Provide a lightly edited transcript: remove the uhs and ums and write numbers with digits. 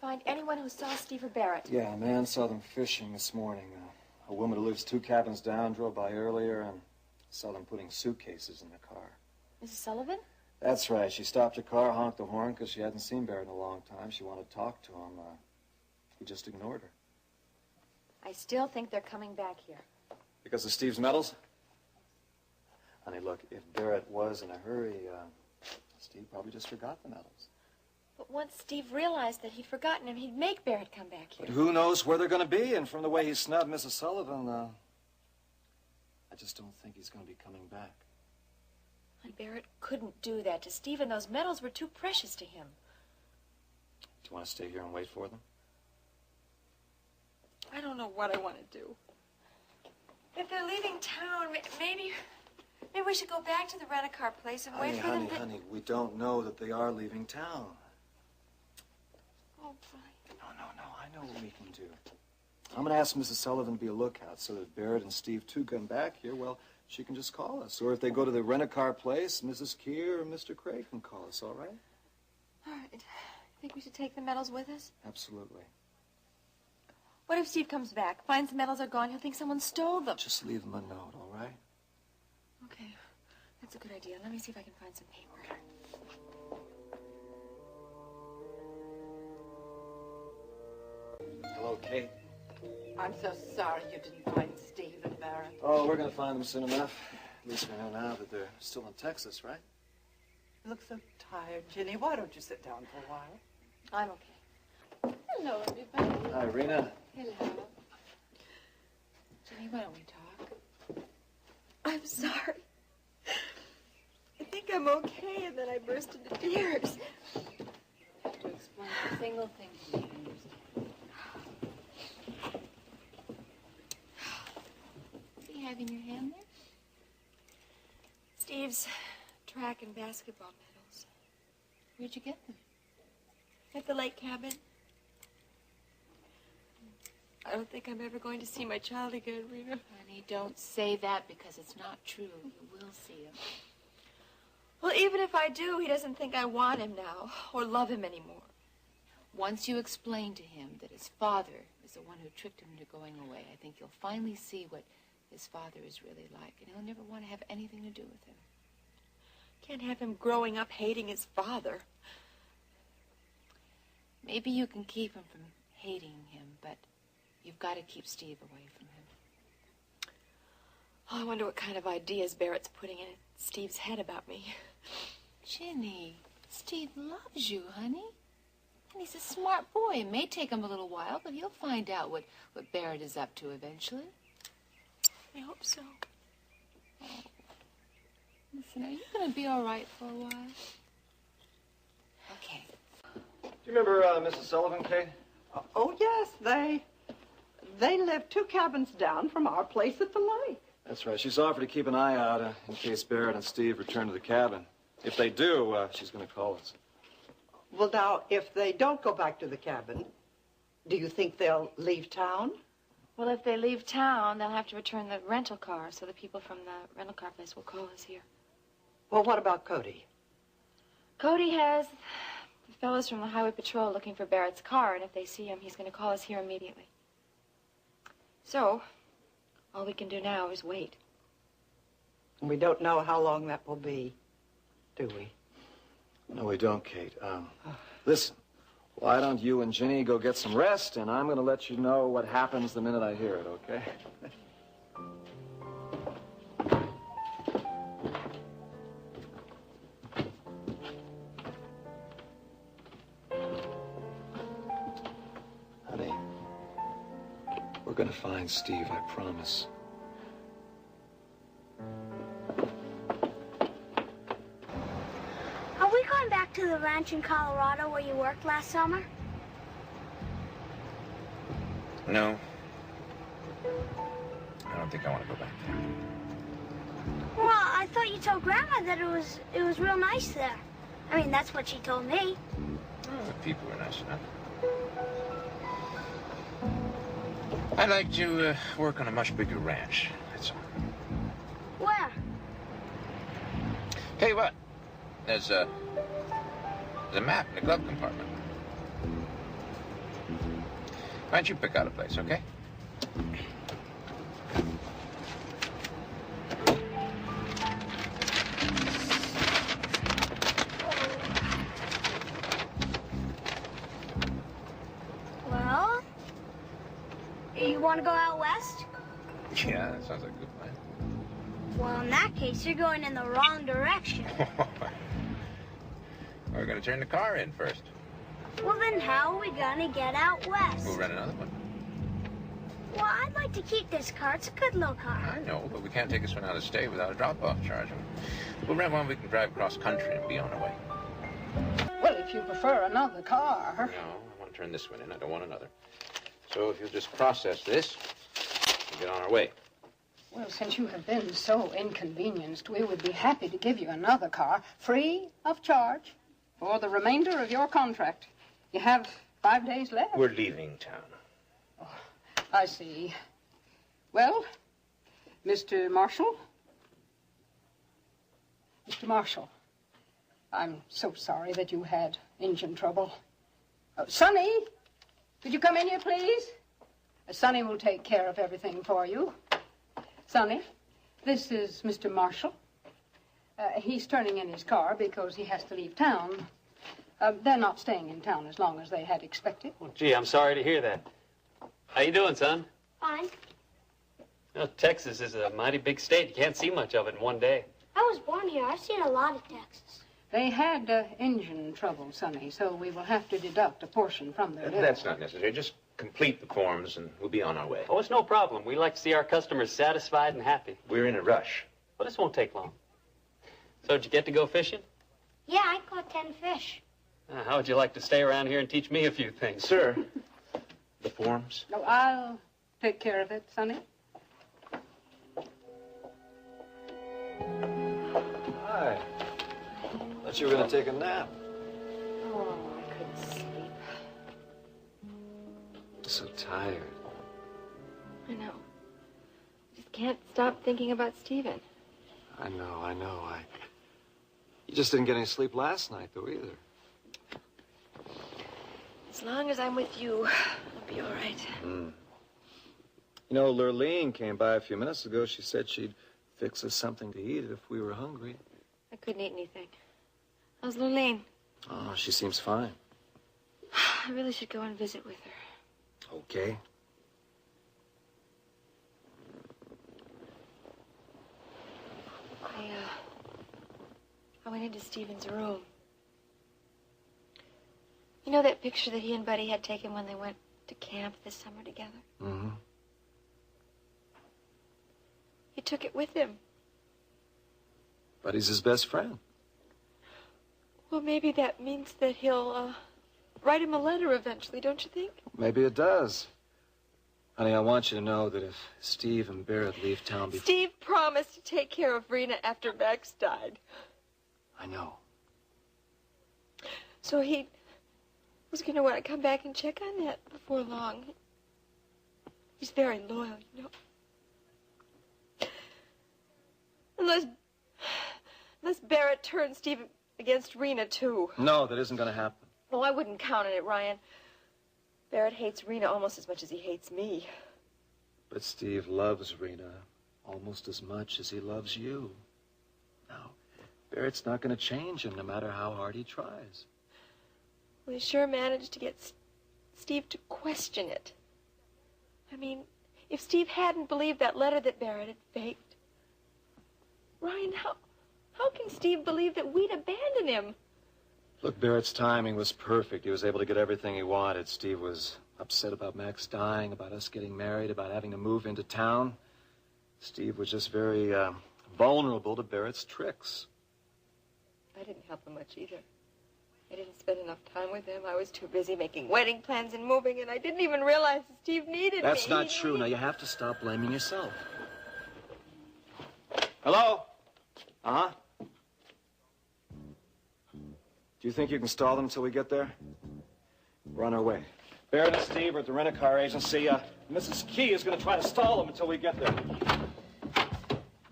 find anyone who saw Steve or Barrett? Yeah, a man saw them fishing this morning. A woman who lives 2 cabins down drove by earlier and saw them putting suitcases in the car. Mrs. Sullivan? That's right. She stopped her car, honked the horn because she hadn't seen Barrett in a long time. She wanted to talk to him. He just ignored her. I still think they're coming back here. Because of Steve's medals? Honey, look, if Barrett was in a hurry, Steve probably just forgot the medals. But once Steve realized that he'd forgotten him, he'd make Barrett come back here. But who knows where they're going to be? And from the way he snubbed Mrs. Sullivan, I just don't think he's going to be coming back. And Barrett couldn't do that to Steve, and those medals were too precious to him. Do you want to stay here and wait for them? I don't know what I want to do. If they're leaving town, maybe we should go back to the rent-a-car place and wait for them to... Honey, we don't know that they are leaving town. Oh, fine. No, I know what we can do. I'm going to ask Mrs. Sullivan to be a lookout so that if Barrett and Steve, too, come back here, well, she can just call us. Or if they go to the rent-a-car place, Mrs. Keir or Mr. Craig can call us, all right? All right. Think we should take the medals with us? Absolutely. What if Steve comes back, finds the medals are gone, he'll think someone stole them? Just leave him a note, all right? Okay. That's a good idea. Let me see if I can find some paper. Hello, Kate. I'm so sorry you didn't find Steve and Barrett. Oh, we're going to find them soon enough. At least we know now that they're still in Texas, right? You look so tired, Ginny. Why don't you sit down for a while? I'm okay. Hello, everybody. Hi, Rena. Hello. Ginny, why don't we talk? I'm sorry. I think I'm okay, and then I burst into tears. You have to explain a single thing to me. What do you have in your hand there? Steve's track and basketball medals. Where'd you get them? At the lake cabin. I don't think I'm ever going to see my child again, Rena. Honey, don't say that because it's not true. You will see him. Well, even if I do, he doesn't think I want him now or love him anymore. Once you explain to him that his father is the one who tricked him into going away, I think you'll finally see what his father is really like, and he'll never want to have anything to do with him. Can't have him growing up hating his father. Maybe you can keep him from hating him, but you've got to keep Steve away from him. Oh, I wonder what kind of ideas Barrett's putting in Steve's head about me. Ginny, Steve loves you, honey. And he's a smart boy. It may take him a little while, but he'll find out what Barrett is up to eventually. I hope so. Oh. Listen, are you going to be all right for a while? Okay. Do you remember Mrs. Sullivan, Kate? Oh, yes, they live 2 cabins down from our place at the lake. That's right. She's offered to keep an eye out in case Barrett and Steve return to the cabin. If they do, she's going to call us. Well, now, if they don't go back to the cabin, do you think they'll leave town? Well, if they leave town, they'll have to return the rental car, so the people from the rental car place will call us here. Well, what about Cody? Cody has the fellows from the highway patrol looking for Barrett's car, and if they see him, he's going to call us here immediately. So, all we can do now is wait. We don't know how long that will be, do we? No, we don't, Kate. Listen, why don't you and Ginny go get some rest, and I'm going to let you know what happens the minute I hear it, okay? Honey, we're going to find Steve, I promise. Are we going back to the ranch in Colorado where you worked last summer? No. I don't think I want to go back there. Well, I thought you told Grandma that it was real nice there. I mean, that's what she told me. Oh, the people were nice enough. I'd like to work on a much bigger ranch, that's all. Where? Tell you what, there's a map in the glove compartment. Why don't you pick out a place, okay? Well, you want to go out west? Yeah, that sounds like a good plan. Well, in that case, you're going in the wrong direction. We're going to turn the car in first. Well, then how are we going to get out west? We'll rent another one. Well, I'd like to keep this car. It's a good little car. I know, but we can't take this one out of state without a drop-off charge. We'll rent one we can drive cross country and be on our way. Well, if you prefer another car. No, I want to turn this one in. I don't want another. So if you'll just process this, we'll get on our way. Well, since you have been so inconvenienced, we would be happy to give you another car, free of charge, for the remainder of your contract. You have 5 days left. We're leaving town. Oh, I see. Well, Mr. Marshall? Mr. Marshall, I'm so sorry that you had engine trouble. Sonny, could you come in here, please? Sonny will take care of everything for you. Sonny, this is Mr. Marshall. He's turning in his car because he has to leave town. They're not staying in town as long as they had expected. Well, gee, I'm sorry to hear that. How you doing, son? Fine. You know, Texas is a mighty big state. You can't see much of it in one day. I was born here. I've seen a lot of Texas. They had engine trouble, Sonny, so we will have to deduct a portion from their bill. That's not necessary. Just complete the forms and we'll be on our way. Oh, it's no problem. We like to see our customers satisfied and happy. We're in a rush. Well, this won't take long. So, did you get to go fishing? Yeah, I caught 10 fish. How would you like to stay around here and teach me a few things? Sir, the forms? No, I'll take care of it, Sonny. Hi. Thought you were going to take a nap. Oh, I couldn't sleep. So tired. I know. Just can't stop thinking about Stephen. I know. You just didn't get any sleep last night, though, either. As long as I'm with you, I'll be all right. You know, Lurleen came by a few minutes ago. She said she'd fix us something to eat if we were hungry. I couldn't eat anything. How's Lurleen? Oh, she seems fine. I really should go and visit with her. Okay. I went into Stephen's room. You know that picture that he and Buddy had taken when they went to camp this summer together? Mm-hmm. He took it with him. Buddy's his best friend. Well, maybe that means that he'll, write him a letter eventually, don't you think? Maybe it does. Honey, I want you to know that if Steve and Barrett leave town before... Steve promised to take care of Rena after Max died. I know. So he was going to want to come back and check on that before long. He's very loyal, you know. Unless Barrett turns Steve against Rena, too. No, that isn't going to happen. Oh, I wouldn't count on it, Ryan. Barrett hates Rena almost as much as he hates me. But Steve loves Rena almost as much as he loves you. Now, Barrett's not going to change him no matter how hard he tries. Well, he sure managed to get Steve to question it. I mean, if Steve hadn't believed that letter that Barrett had faked, Ryan, how can Steve believe that we'd abandon him? Look, Barrett's timing was perfect. He was able to get everything he wanted. Steve was upset about Max dying, about us getting married, about having to move into town. Steve was just very vulnerable to Barrett's tricks. I didn't help him much either. I didn't spend enough time with him. I was too busy making wedding plans and moving, and I didn't even realize that Steve needed me. That's not true. Now, you have to stop blaming yourself. Hello? Uh-huh. Do you think you can stall them until we get there? We're on our way. Barrett and Steve are at the rent-a-car agency. Mrs. Key is going to try to stall them until we get there.